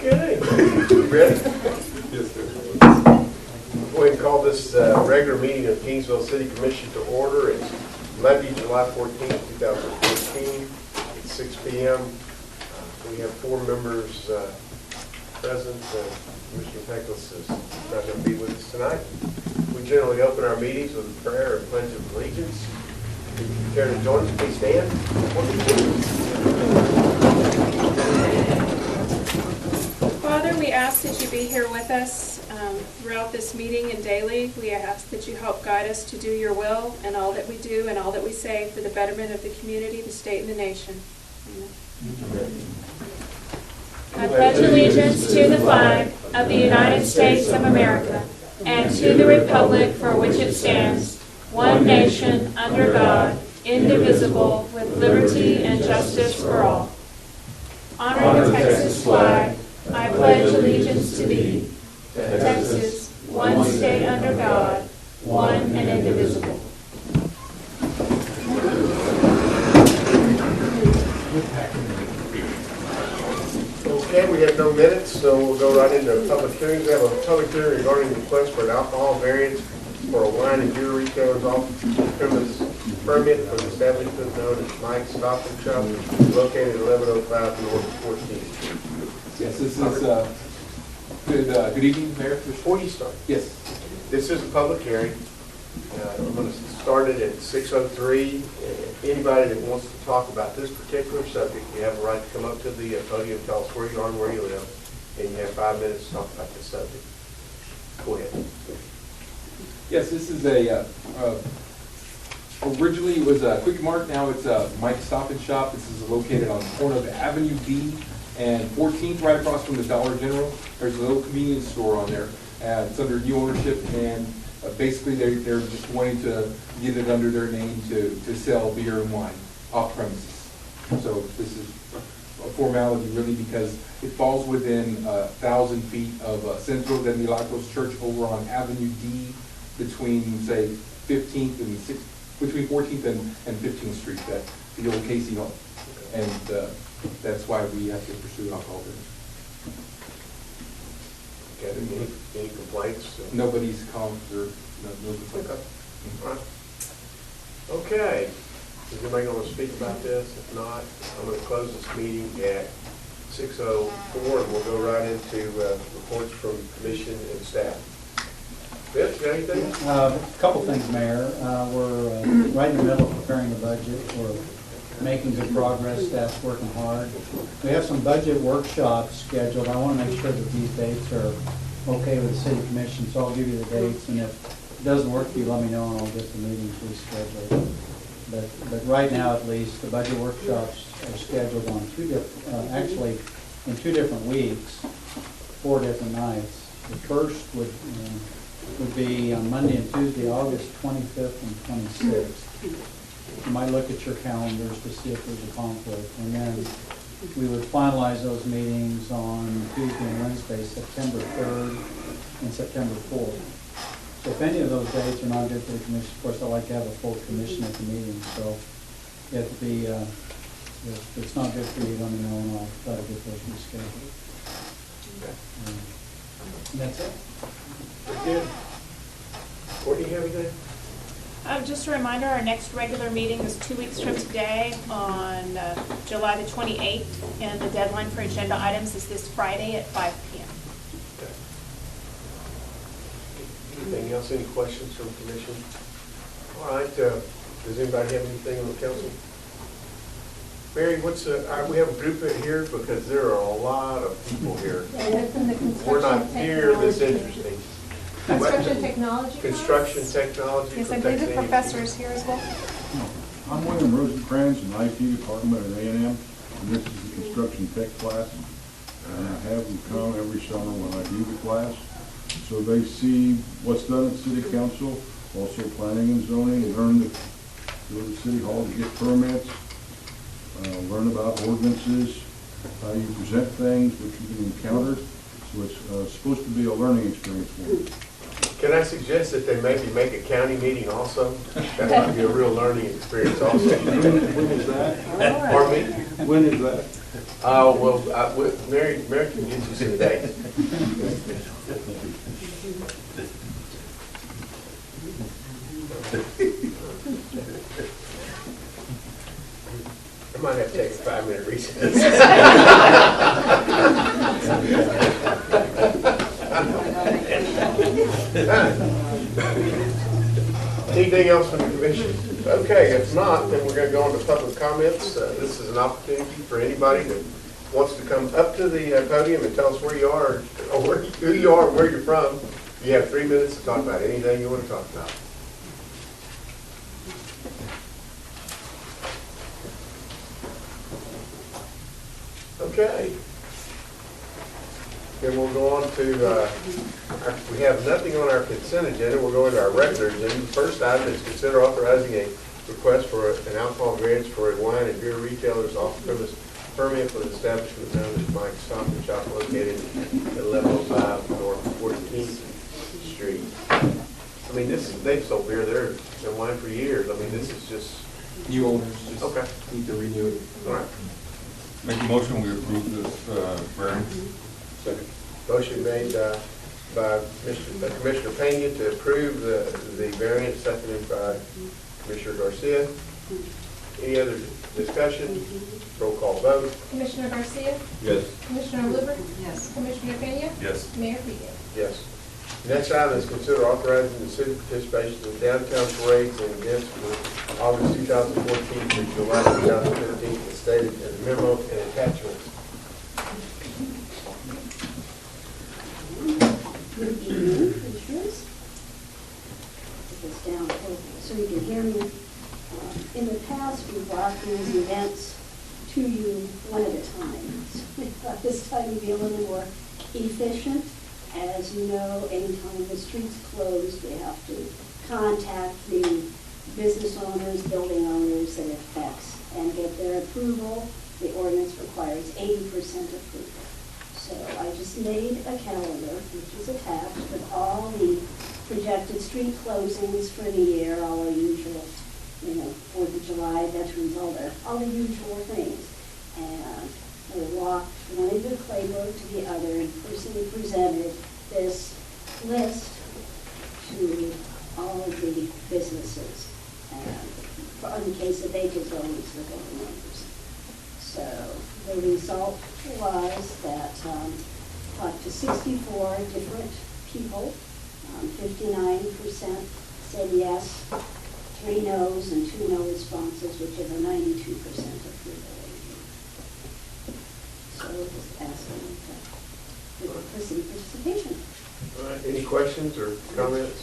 Okay. You ready? Yes, sir. Go ahead and call this regular meeting of Kingsville City Commission to order. It's Monday, July 14th, 2014, at 6 p.m. We have 4 members present. Commissioner Pecos is not going to be with us tonight. We generally open our meetings with a prayer and pledge of allegiance. If you care to join us, please stand. Father, we ask that you be here with us throughout this meeting and daily. We ask that you help guide us to do your will in all that we do and all that we say for the betterment of the community, the state, and the nation. Amen. I pledge allegiance to the flag of the United States of America and to the republic for which it stands, one nation, under God, indivisible, with liberty and justice for all. Honor the Texas flag. I pledge allegiance to thee, Texas, one state under God, one and indivisible. Okay, we have no minutes, so we'll go right into public hearings. We have a public hearing regarding the request for an alcohol variance for a wine and beer retailer's off-premise permit for the establishment known as Mike's Stop and Shop, located at 1105 North 14th. Yes, this is, good evening, Mayor. Before you start, Yes. this is a public hearing. I'm going to start it at 6:03. Anybody that wants to talk about this particular subject, you have a right to come up to the podium, tell us where you are and where you live, and you have 5 minutes to talk about this subject. Go ahead. Yes, this is originally it was a Quick Mart, now it's a Mike's Stop and Shop. This is located on the corner of Avenue D and 14th, right across from the Dollar General. There's a little convenience store on there. It's under new ownership, and basically they're just wanting to get it under their name to sell beer and wine off premises. So this is a formality really because it falls within 1,000 feet of Centro de Milagros Church over on Avenue D between, say, 15th and 6th, between 14th and 15th Street, the old Casey Home. And that's why we have to pursue alcohol business. Okay, any complaints? Nobody's called or no complaints. Okay. All right. Okay. Is anybody going to speak about this? If not, I'm going to close this meeting at 6:04, and we'll go right into reports from commission and staff. Bill, you got anything? A couple things, Mayor. We're right in the middle of preparing the budget. We're making good progress. Staff's working hard. We have some budget workshops scheduled. I want to make sure that these dates are okay with the city commission, so I'll give you the dates. And if it doesn't work for you, let me know, and I'll get the meetings rescheduled. But right now, at least, the budget workshops are scheduled on actually in 2 different weeks, 4 different nights. The first would be on Monday and Tuesday, August 25th and 26th. You might look at your calendars to see if there's a conflict. And then we would finalize those meetings on Tuesday and Wednesday, September 3rd and September 4th. So if any of those dates are not good for the commission, of course, I like to have a full commission at the meeting. So if it's not good for you, let me know, and I'll try to get those rescheduled. Okay. And that's it. Very good. Courtney, you have anything? Just a reminder, our next regular meeting is 2 weeks from today on July the 28th, and the deadline for agenda items is this Friday at 5 p.m. Okay. Anything else? Any questions from the commission? All right. Does anybody have anything on the council? Mary, we have a group in here because there are a lot of people here. We're not near this interesting. Construction technology. Construction technology. Yes, I believe the professor is here as well. I'm William Rosencrantz in the IT department at A&M, and this is the construction tech class. And I have them come every summer when I do the class, so they see what's done at city council, also planning and zoning, learn to go to city hall to get permits, learn about ordinances, how you present things, what you can encounter. So it's supposed to be a learning experience for them. Can I suggest that they maybe make a county meeting also? That might be a real learning experience also. When is that? Pardon me? When is that? Mary can get you some dates. I might have to take a 5-minute recess. Anything else from the commission? Okay, if not, then we're going to go on to public comments. This is an opportunity for anybody that wants to come up to the podium and tell us where you are, or who you are, and where you're from. You have 3 minutes to talk about anything you want to talk about. Okay. Then we'll go on to, we have nothing on our consent agenda. We'll go into our regular agenda. The first item is consider authorizing a request for an alcohol variance for a wine and beer retailer's off-premise permit for the establishment known as Mike's Stop and Shop located at 1105 North 14th Street. I mean, they've sold beer there and wine for years. I mean, this is just, New owners just Okay. need to renew it. all right. Make a motion, we approve this variance. Second. Motion made by Commissioner Pena to approve the variance, seconded by Commissioner Garcia. Any other discussion? Roll call vote. Commissioner Garcia, Yes. Commissioner Luber, Yes. Commissioner Peña, Yes. Mayor Pickett. Yes. Next item is consider authorizing the city participation in downtown parades and events for August 2014 through July 2015 as stated in the memo and attachments. Good evening, Commissioners. Put this down so you can hear me. In the past, we brought these events to you one at a time. So we thought this time would be a little more efficient. As you know, anytime the street's closed, we have to contact the business owners, building owners that it affects, and get their approval. The ordinance requires 80% approval. So I just made a calendar, which is attached, with all the projected street closings for the year, all the usual, 4th of July, Veterans, all the usual things. And we walked one end of Claybrook to the other and personally presented this list to all of the businesses. And in the case of Vegas, always the building owners. So the result was that talked to 64 different people, 59% said yes, 3 no's and 2 no responses, which is a 92% approval rating. So just asking for city participation. All right. Any questions or comments?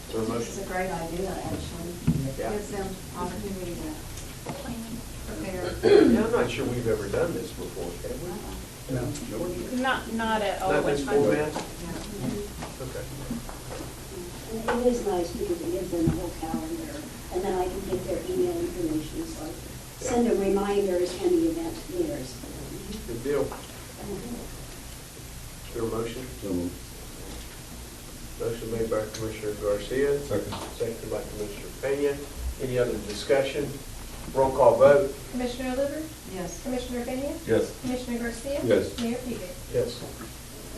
Is there a It's motion? a great idea, actually. Yeah. Gives them opportunity to prepare. Yeah, I'm not sure we've ever done this before, have we? Not at all. Not this format? Okay. And it is nice because it gives them a whole calendar, and then I can get their email information, so I send them reminders when the event nears. Good deal. Is there a motion? Motion made by Commissioner Garcia, Second. seconded by Commissioner Pena. Any other discussion? Roll call vote. Commissioner Luber, Yes. Commissioner Peña, Yes. Commissioner Garcia. Yes. Mayor Pickett. Yes.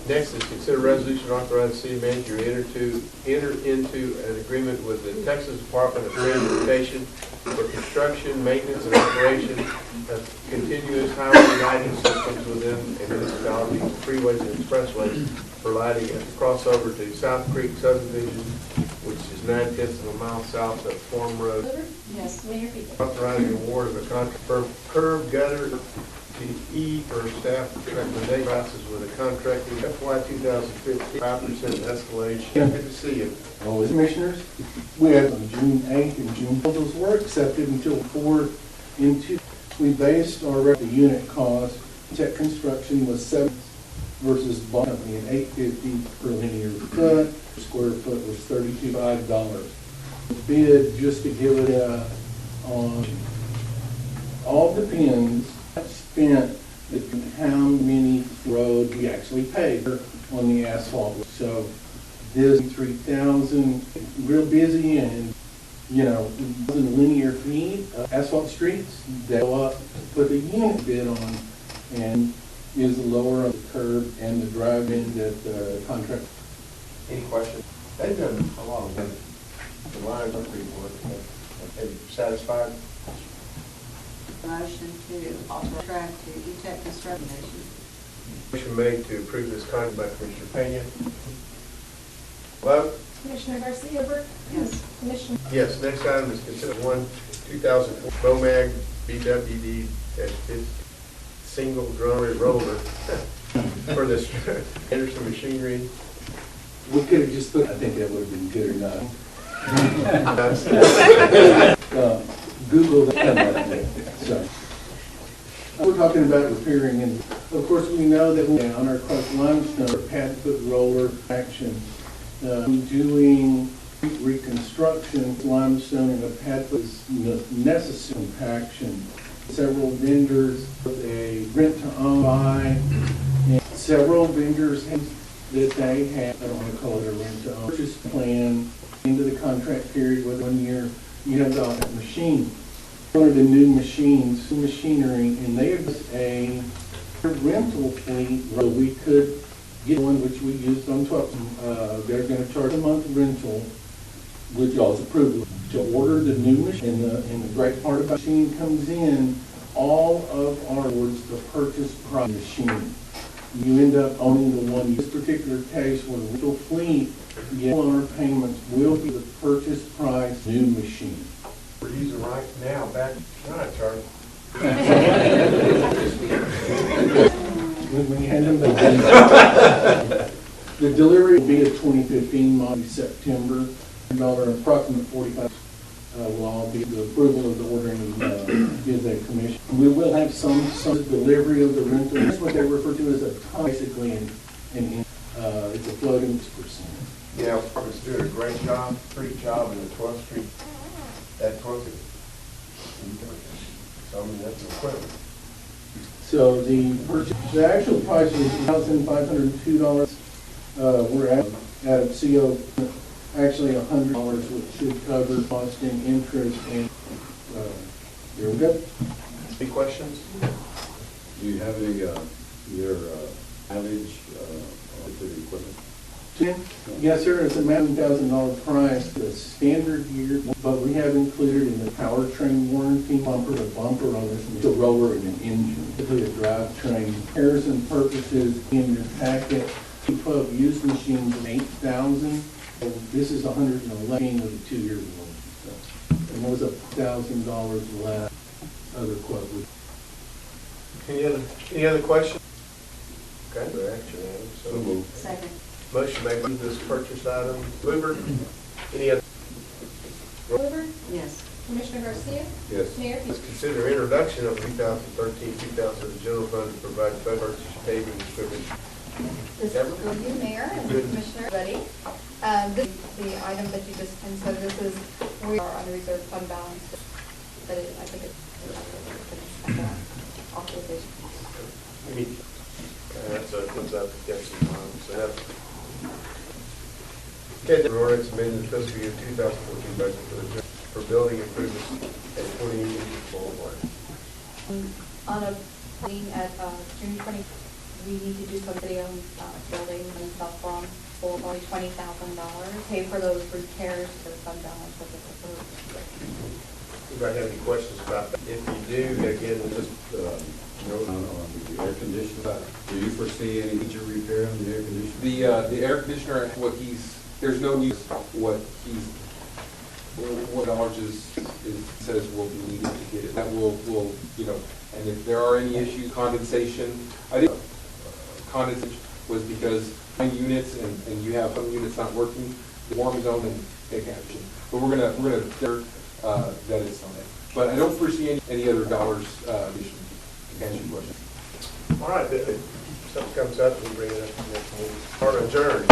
Next is consider resolution authorizing the city manager to enter into an agreement with the Texas Department of Transportation for construction, maintenance, and operation of continuous highway lighting systems within a municipality, freeways and expressways for lighting at the crossover to South Creek subdivision, which is 9/10 of a mile south of Farm Road. Luber, Yes. Mayor Pickett. Authorizing award of a contract for curb gutter to E for staff recommendation prices with a contracting FY 2015 5% escalation. Good to see you. Well, as commissioners, we had on June 8th and June 12th, those were accepted until forward into, we based our the unit cost, Tech Construction was 7 versus bond company at $8.50 per linear foot, square foot was $32.5. Bid, just to give it on, all depends, spent how many roads we actually paved on the asphalt. So this 3,000, real busy, and you know, in linear feet, asphalt streets, they go up, put a unit bid on, and is the lower of the curb and the drive-in that the contract. Any questions? They've done a lot of work. The lines are pretty work. Are you satisfied? Motion to authorize contract to E-Tech Construction. Motion made to approve this contract by Commissioner Peña. Vote? Commissioner Garcia. Yes. Commissioner. Yes, next item is consider 2004 BOMAG BWD-50 single drum roller for this Anderson Machinery. We could have just put, I think that would have been good enough. Google that. Sorry. We're talking about repairing, and of course, we know that on our crushed limestone, pad foot roller action, doing reconstruction, limestone and a pad foot is necessary compaction. Several vendors, a rent-to-own buy, and several vendors that they have, I don't want to call it a rent-to-own, purchase plan into the contract period with 1 year, you have got that machine. One of the new machines, machinery, and they have a rental fleet, so we could get one which we used on top. They're going to charge a month rental, which y'all's approval, to order the new machine. And the great part about the machine comes in, all of our awards, the purchase price machine. You end up owning the one. In this particular case, with the rental fleet, all our payments will be the purchase price new machine. We're using right now, back, right, Charlie? When we hand them back. The delivery will be a 2015 model, September. Approximate 45 will all be the approval of the ordering is a commission. We will have some delivery of the rental. That's what they refer to as a basically it's a floating percent. Yeah, Department's doing a great job, street job in the 12th Street, at 12th. So, I mean, that's equipment. So the actual price is $1,502. We're at CO, actually $100, which should cover cost and interest, and there we go. Any questions? Do you have any, your mileage to the equipment? Yes, sir, it's a $11,000 price, the standard year, but we have included in the powertrain warranty bumper to bumper on this, the roller and an engine, typically a drivetrain. Comparison purposes in your packet, 12 used machines, 8,000. This is 111 with a 2-year warranty. So, and it was $1,000 less other quote. Any other questions? Okay, no action items. So moved. Second. Motion made by this purchase item. Luber, any other? Liver. Yes. Commissioner Garcia. Yes. Mayor. Let's consider introduction of 2013-2000 general fund to provide federal purchase paving equipment. This is for you, Mayor and Commissioner, ready. This is the item that you just considered. This is, we are on a reserve fund balance, but I think it's authorization. That's comes out to get some time, so that's. Okay, the ordinance amending the fiscal year 2014 budget for building improvements at 20 Indian Boulevard. On a meeting at June 20, we need to do some city-owned building in South Bronx for only $20,000. Pay for those repairs to the fund balance of the preferred. Anybody have any questions about that? If you do, again, just, On the air conditioner, do you foresee any major repair on the air conditioner? The air conditioner, there's no use, what knowledge says will be needed to get it. That will, and if there are any issues, condensation, I think condensation was because units and you have some units not working, the warm zone and take action. But we're gonna that is on it. But I don't foresee any other dollars additional. To answer your question. all right, if something comes up, we'll bring it up to the next meeting. Or adjourned.